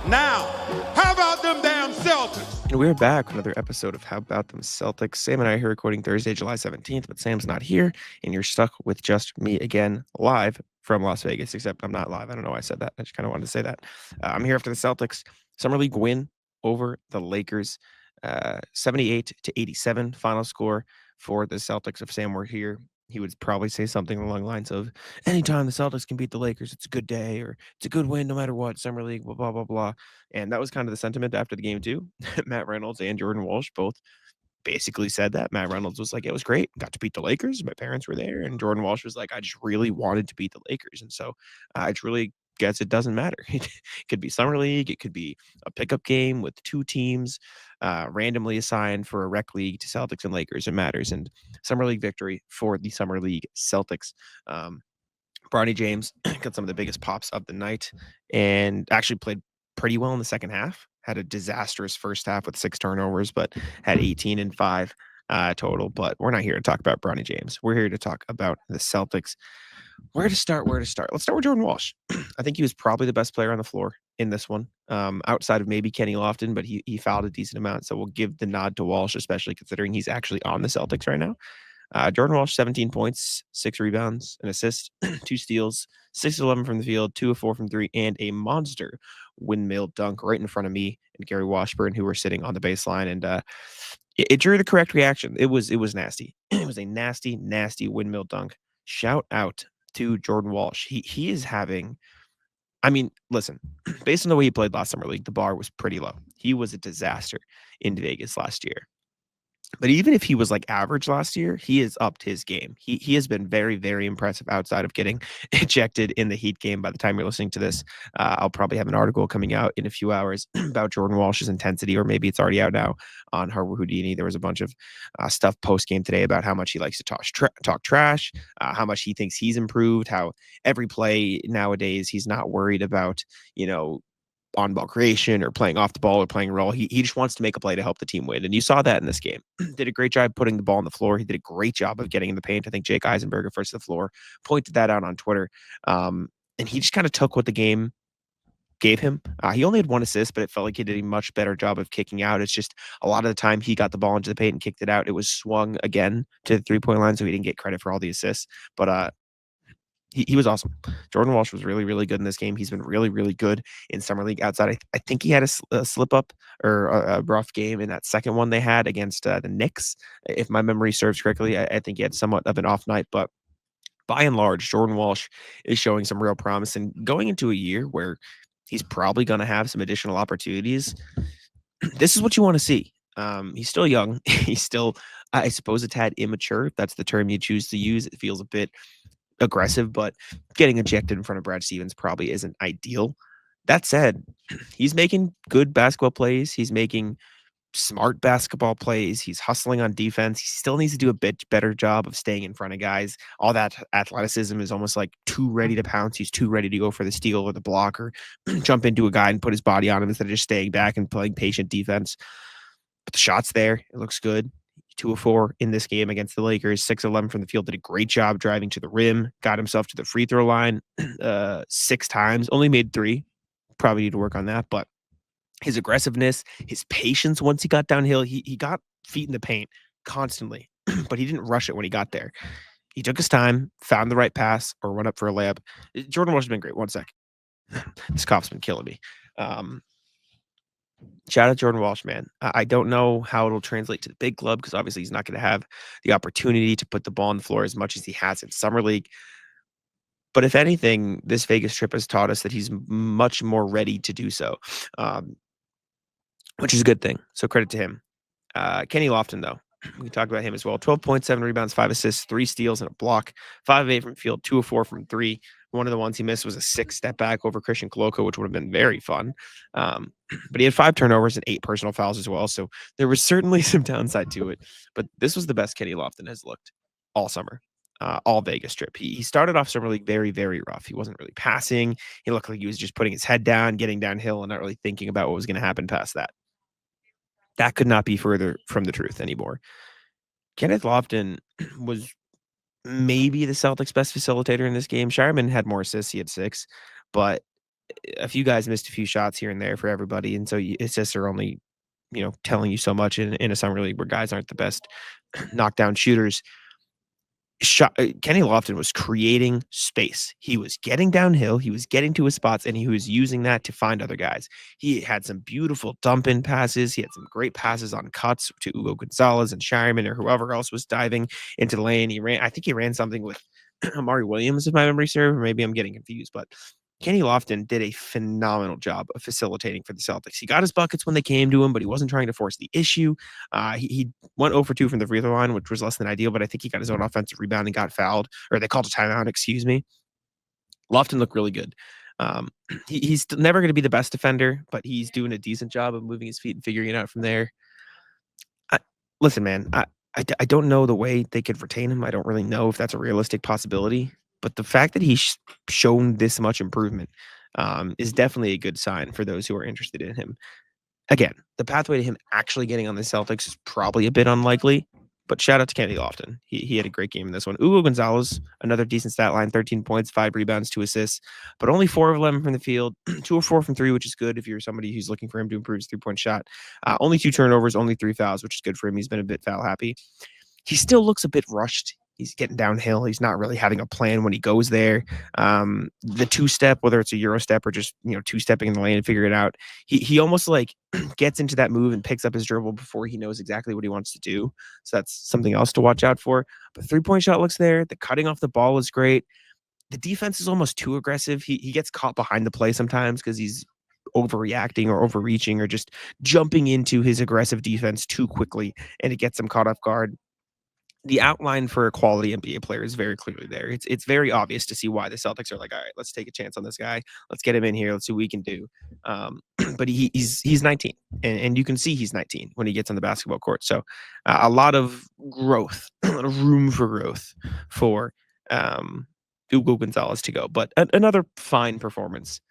Now, how about them damn Celtics? And we're back with another episode of How About Them Celtics. Sam and I are here recording Thursday, July 17th, but Sam's not here, and you're stuck with just me again, live from Las Vegas, except I'm not live. I don't know why I said that. I just kind of wanted to say that. I'm here after the Celtics Summer League win over the Lakers, 78-87 final score for the Celtics. If Sam were here, he would probably say something along the lines of, anytime the Celtics can beat the Lakers, it's a good day, or it's a good win no matter what, Summer League, blah, blah, blah, blah. And that was kind of the sentiment after the game, too. Matt Reynolds and Jordan Walsh both basically said that. Matt Reynolds was like, it was great. Got to beat the Lakers. My parents were there. And Jordan Walsh was like, I just really wanted to beat the Lakers. And so I truly guess it doesn't matter. It could be Summer League. It could be a pickup game with two teams randomly assigned for a rec league to Celtics and Lakers. It matters. And Summer League victory for the Summer League Celtics. Bronny James got some of the biggest pops of the night and actually played pretty well in the second half. Had a disastrous first half with 6 turnovers, but had 18 and 5 total. But we're not here to talk about Bronny James. We're here to talk about the Celtics. Where to start? Let's start with Jordan Walsh. I think he was probably the best player on the floor in this one, outside of maybe Kenny Lofton, but he fouled a decent amount. So we'll give the nod to Walsh, especially considering he's actually on the Celtics right now. Jordan Walsh, 17 points, 6 rebounds, an assist, 2 steals, 6 of 11 from the field, 2 of 4 from 3, and a monster windmill dunk right in front of me and Gary Washburn, who were sitting on the baseline. And it drew the correct reaction. It was nasty. It was a nasty, nasty windmill dunk. Shout out to Jordan Walsh. He is having. I mean, listen, based on the way he played last Summer League, the bar was pretty low. He was a disaster in Vegas last year. But even if he was like average last year, he has upped his game. He has been very, very impressive outside of getting ejected in the Heat game. By the time you're listening to this, I'll probably have an article coming out in a few hours about Jordan Walsh's intensity, or maybe it's already out now on Harvard Houdini. There was a bunch of stuff post game today about how much he likes to talk trash, how much he thinks he's improved, how every play nowadays he's not worried about, on ball creation or playing off the ball or playing role. He just wants to make a play to help the team win. And you saw that in this game. Did a great job putting the ball on the floor. He did a great job of getting in the paint. I think Jake Eisenberger, first to the floor, pointed that out on Twitter. And he just kind of took what the game gave him. He only had 1 assist, but it felt like he did a much better job of kicking out. It's just a lot of the time he got the ball into the paint and kicked it out. It was swung again to the 3-point line, so he didn't get credit for all the assists. But he was awesome. Jordan Walsh was really, really good in this game. He's been really, really good in Summer League outside. I think he had a slip up or a rough game in that second one they had against the Knicks. If my memory serves correctly, I think he had somewhat of an off night. But by and large, Jordan Walsh is showing some real promise. And going into a year where he's probably going to have some additional opportunities, this is what you want to see. He's still young. He's still, I suppose, a tad immature, if that's the term you choose to use. It feels a bit aggressive, but getting ejected in front of Brad Stevens probably isn't ideal. That said, he's making good basketball plays. He's making smart basketball plays. He's hustling on defense. He still needs to do a bit better job of staying in front of guys. All that athleticism is almost like too ready to pounce. He's too ready to go for the steal or the block or jump into a guy and put his body on him instead of just staying back and playing patient defense. But the shot's there. It looks good. 2 of 4 in this game against the Lakers, 6 of 11 from the field, did a great job driving to the rim, got himself to the free throw line 6 times, only made 3. Probably need to work on that, but his aggressiveness, his patience once he got downhill, he got feet in the paint constantly, but he didn't rush it when he got there. He took his time, found the right pass, or went up for a layup. Jordan Walsh has been great. 1 sec. This cough's been killing me. Shout out Jordan Walsh, man. I don't know how it'll translate to the big club because obviously he's not going to have the opportunity to put the ball on the floor as much as he has in Summer League. But if anything, this Vegas trip has taught us that he's much more ready to do so, which is a good thing. So credit to him. Kenny Lofton, though, we talked about him as well. 12 points, 7 rebounds, 5 assists, 3 steals, and a block. 5 of 8 from field, 2 of 4 from 3. One of the ones he missed was a 6 step back over Christian Koloko, which would have been very fun. But he had 5 turnovers and 8 personal fouls as well. So there was certainly some downside to it. But this was the best Kenny Lofton has looked all summer, all Vegas trip. He started off Summer League very, very rough. He wasn't really passing. He looked like he was just putting his head down, getting downhill, and not really thinking about what was going to happen past that. That could not be further from the truth anymore. Kenneth Lofton was maybe the Celtics' best facilitator in this game. Scheierman had more assists. He had 6. But a few guys missed a few shots here and there for everybody, and so assists are only, telling you so much in a summer league where guys aren't the best knockdown shooters. Kenny Lofton was creating space. He was getting downhill, he was getting to his spots, and he was using that to find other guys. He had some beautiful dump-in passes. He had some great passes on cuts to Ugo Gonzalez and Scheierman or whoever else was diving into the lane. I think he ran something with Amari Williams, if my memory serves, or maybe I'm getting confused, but Kenny Lofton did a phenomenal job of facilitating for the Celtics. He got his buckets when they came to him, but he wasn't trying to force the issue. He went 0 for 2 from the free throw line, which was less than ideal, but I think he got his own offensive rebound and got fouled, or they called a timeout, excuse me. Lofton looked really good. He's never going to be the best defender, but he's doing a decent job of moving his feet and figuring it out from there. Listen, man, I don't know the way they could retain him. I don't really know if that's a realistic possibility. But the fact that he's shown this much improvement is definitely a good sign for those who are interested in him. Again, the pathway to him actually getting on the Celtics is probably a bit unlikely, but shout out to Kenny Lofton. He had a great game in this one. Ugo Gonzalez, another decent stat line, 13 points, 5 rebounds, 2 assists, but only 4 of 11 from the field, 2 of 4 from 3, which is good if you're somebody who's looking for him to improve his three-point shot. Only 2 turnovers, only 3 fouls, which is good for him. He's been a bit foul happy. He still looks a bit rushed. He's getting downhill. He's not really having a plan when he goes there. The two-step, whether it's a Euro step or just, two-stepping in the lane and figure it out, he almost like gets into that move and picks up his dribble before he knows exactly what he wants to do. So that's something else to watch out for. But three-point shot looks there. The cutting off the ball is great. The defense is almost too aggressive. He gets caught behind the play sometimes because he's overreacting or overreaching or just jumping into his aggressive defense too quickly, and it gets him caught off guard. The outline for a quality NBA player is very clearly there. It's very obvious to see why the Celtics are like, all right, let's take a chance on this guy. Let's get him in here. Let's see what we can do. But he's 19, and you can see he's 19 when he gets on the basketball court. So a lot of growth, a lot of room for growth for Ugo Gonzalez to go. But another fine performance.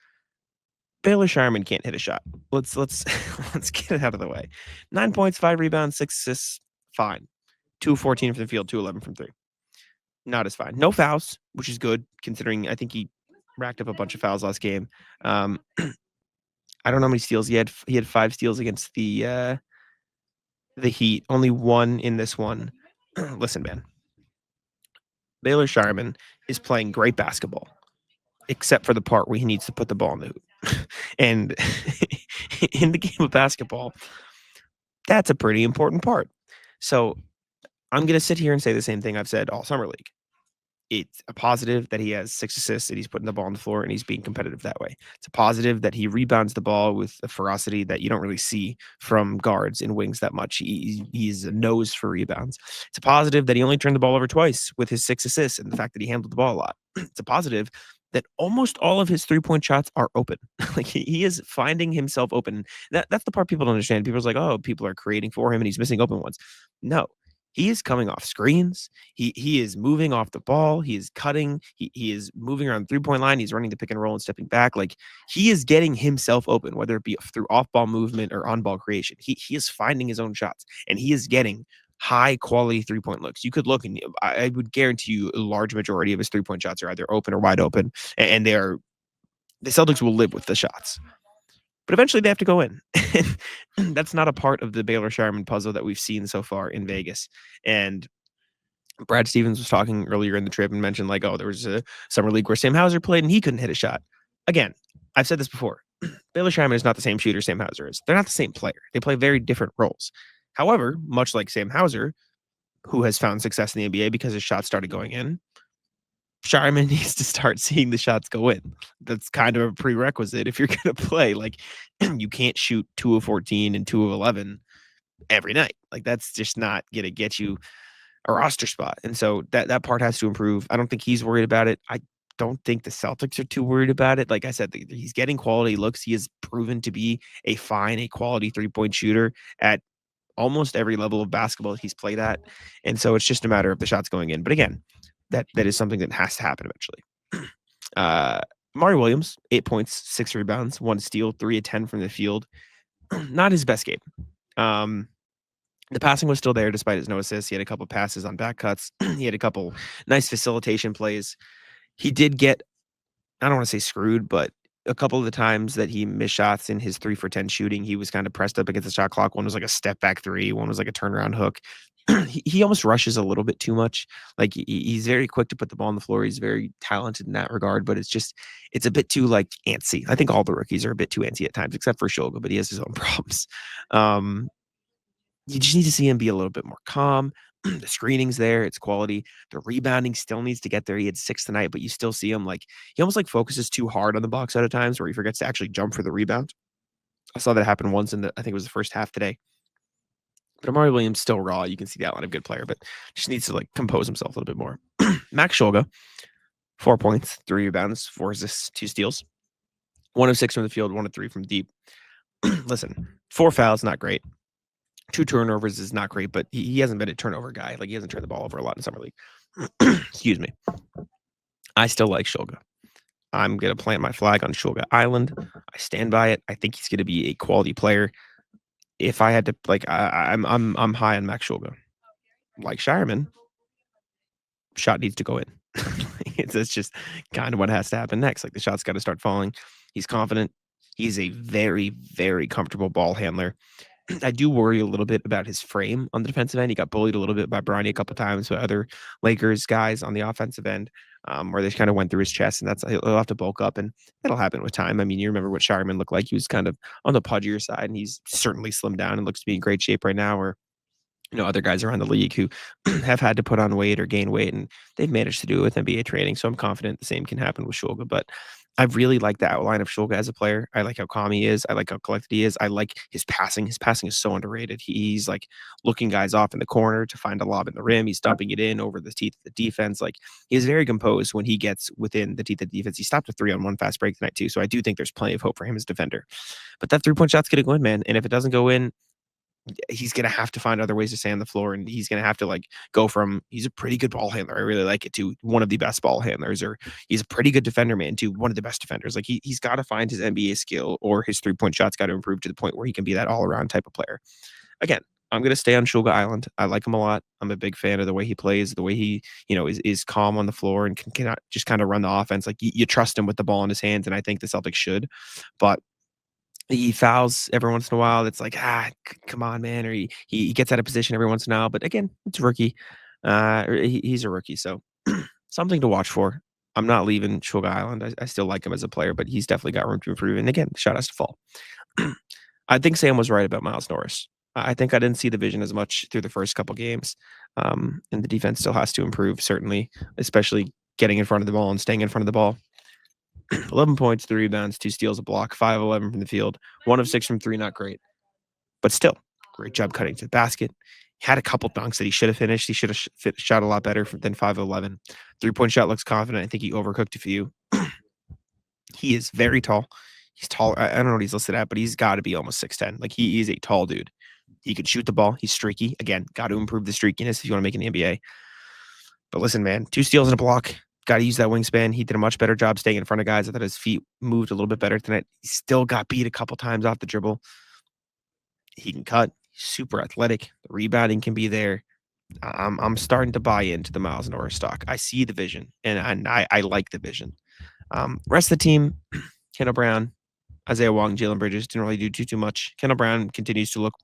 Baylor Scheierman can't hit a shot. Let's let's get it out of the way. 9 points, 5 rebounds, 6 assists. Fine. 2 of 14 from the field, 2 of 11 from 3. Not as fine. No fouls, which is good considering I think he racked up a bunch of fouls last game. I don't know how many steals he had. He had 5 steals against the Heat. Only 1 in this one. Listen, man. Baylor Scheierman is playing great basketball, except for the part where he needs to put the ball in the hoop. And in the game of basketball, that's a pretty important part. So I'm going to sit here and say the same thing I've said all summer league. It's a positive that he has 6 assists and he's putting the ball on the floor and he's being competitive that way. It's a positive that he rebounds the ball with a ferocity that you don't really see from guards and wings that much. He's a nose for rebounds. It's a positive that he only turned the ball over twice with his 6 assists and the fact that he handled the ball a lot. It's a positive that almost all of his three-point shots are open. Like he is finding himself open. That's the part people don't understand. People's like, oh, people are creating for him and he's missing open ones. No. He is coming off screens. He is moving off the ball. He is cutting. He is moving around the three-point line. He's running the pick and roll and stepping back. Like he is getting himself open, whether it be through off-ball movement or on-ball creation. He is finding his own shots, and he is getting high-quality three-point looks. You could look, and I would guarantee you a large majority of his three-point shots are either open or wide open, and the Celtics will live with the shots. But eventually they have to go in. That's not a part of the Baylor Scheierman puzzle that we've seen so far in Vegas. And Brad Stevens was talking earlier in the trip and mentioned like, oh, there was a summer league where Sam Hauser played and he couldn't hit a shot. Again, I've said this before. Baylor Scheierman is not the same shooter Sam Hauser is. They're not the same player. They play very different roles. However, much like Sam Hauser, who has found success in the NBA because his shots started going in, Scheierman needs to start seeing the shots go in. That's kind of a prerequisite if you're going to play. Like, you can't shoot 2 of 14 and 2 of 11 every night. Like, that's just not going to get you a roster spot. And so that part has to improve. I don't think he's worried about it. I don't think the Celtics are too worried about it. Like I said, he's getting quality looks. He has proven to be a quality three-point shooter at almost every level of basketball he's played at. And so it's just a matter of the shots going in. But again, that is something that has to happen eventually. Amari Williams, 8 points, 6 rebounds, 1 steal, 3 of 10 from the field. Not his best game. The passing was still there despite his no assists. He had a couple passes on back cuts. He had a couple nice facilitation plays. He did get, I don't want to say screwed, but a couple of the times that he missed shots in his 3 for 10 shooting, he was kind of pressed up against the shot clock. One was like a step back three, one was like a turnaround hook. He almost rushes a little bit too much. Like he's very quick to put the ball on the floor. He's very talented in that regard, but it's a bit too like antsy. I think all the rookies are a bit too antsy at times, except for Schulga, but he has his own problems. You just need to see him be a little bit more calm. The screening's there, it's quality. The rebounding still needs to get there. He had 6 tonight, but you still see him like he almost like focuses too hard on the box out at times where he forgets to actually jump for the rebound. I saw that happen once I think it was the first half today. But Amari Williams still raw. You can see the outline of good player, but just needs to like compose himself a little bit more. Max Schulga, 4 points, 3 rebounds, 4 assists, 2 steals. 1 of 6 from the field, 1 of 3 from deep. Listen, 4 fouls, not great. 2 turnovers is not great, but he hasn't been a turnover guy. Like he hasn't turned the ball over a lot in summer league. Excuse me. I still like Schulga. I'm gonna plant my flag on Schulga Island. I stand by it. I think he's gonna be a quality player. If I had to, like, I'm high on Max Schulga. Like Scheierman, shot needs to go in. It's just kind of what has to happen next. Like the shot's got to start falling. He's confident. He's a very, very comfortable ball handler. I do worry a little bit about his frame on the defensive end. He got bullied a little bit by Bronny a couple times, but other Lakers guys on the offensive end, where they kind of went through his chest, and that's he'll have to bulk up, and it'll happen with time. I mean, you remember what Scheierman looked like? He was kind of on the pudgier side, and he's certainly slimmed down and looks to be in great shape right now. Or other guys around the league who have had to put on weight or gain weight, and they've managed to do it with NBA training. So I'm confident the same can happen with Schulga. But I really like the outline of Schulga as a player. I like how calm he is. I like how collected he is. I like his passing. His passing is so underrated. He's like looking guys off in the corner to find a lob in the rim. He's dumping it in over the teeth of the defense. Like he's very composed when he gets within the teeth of the defense. He stopped a 3-on-1 fast break tonight too. So I do think there's plenty of hope for him as a defender. But that 3-point shot's going to go in, man. And if it doesn't go in, he's going to have to find other ways to stay on the floor, and he's going to have to like go from he's a pretty good ball handler, I really like it, to one of the best ball handlers, or he's a pretty good defender, man, to one of the best defenders. Like he's got to find his NBA skill, or his 3-point shot's got to improve to the point where he can be that all around type of player. Again, I'm going to stay on Schulga Island. I like him a lot. I'm a big fan of the way he plays, the way he, is calm on the floor and can just kind of run the offense. Like you trust him with the ball in his hands, and I think the Celtics should. But he fouls every once in a while. It's like, come on, man. Or he gets out of position every once in a while. But again, it's a rookie. He's a rookie. So something to watch for. I'm not leaving Schulga Island. I still like him as a player, but he's definitely got room to improve. And again, the shot has to fall. I think Sam was right about Miles Norris. I think I didn't see the vision as much through the first couple games. And the defense still has to improve, certainly, especially getting in front of the ball and staying in front of the ball. 11 points, 3 rebounds, 2 steals, a block, 5 of 11 from the field, 1 of 6 from 3, not great. But still, great job cutting to the basket. Had a couple dunks that he should have finished. He should have shot a lot better than 5 of 11. 3-point shot looks confident. I think he overcooked a few. He is very tall. He's tall. I don't know what he's listed at, but he's got to be almost 6'10". Like he is a tall dude. He could shoot the ball. He's streaky. Again, got to improve the streakiness if you want to make it in the NBA. But listen, man, 2 steals and a block. Got to use that wingspan. He did a much better job staying in front of guys. I thought his feet moved a little bit better tonight. He still got beat a couple times off the dribble. He can cut. He's super athletic. The rebounding can be there. I'm starting to buy into the Miles Norris stock. I see the vision, and I like the vision. Rest of the team, Kendall Brown, Isaiah Wong, Jalen Bridges didn't really do too much. Kendall Brown continues to look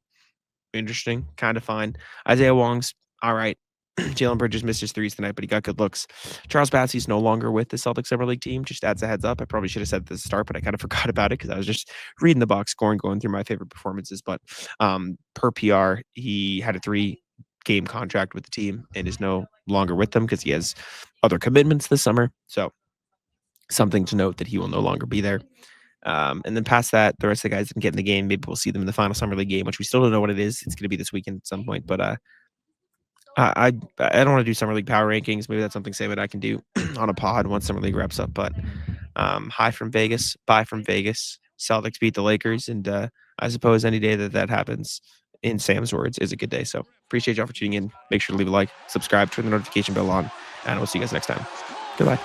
interesting, kind of fine. Isaiah Wong's all right. Jalen Bridges missed his threes tonight, but he got good looks. Charles Bassey's no longer with the Celtics Summer League team. Just adds a heads up. I probably should have said at the start, but I kind of forgot about it because I was just reading the box score and going through my favorite performances. But per PR, he had a 3-game contract with the team and is no longer with them because he has other commitments this summer. So something to note that he will no longer be there. And then past that, the rest of the guys didn't get in the game. Maybe we'll see them in the final Summer League game, which we still don't know what it is. It's going to be this weekend at some point, but I don't want to do Summer League power rankings. Maybe that's something Sam and I can do on a pod once Summer League wraps up. But high from Vegas, bye from Vegas. Celtics beat the Lakers, and I suppose any day that happens, in Sam's words, is a good day. So appreciate y'all for tuning in. Make sure to leave a like, subscribe, turn the notification bell on, and we'll see you guys next time. Goodbye.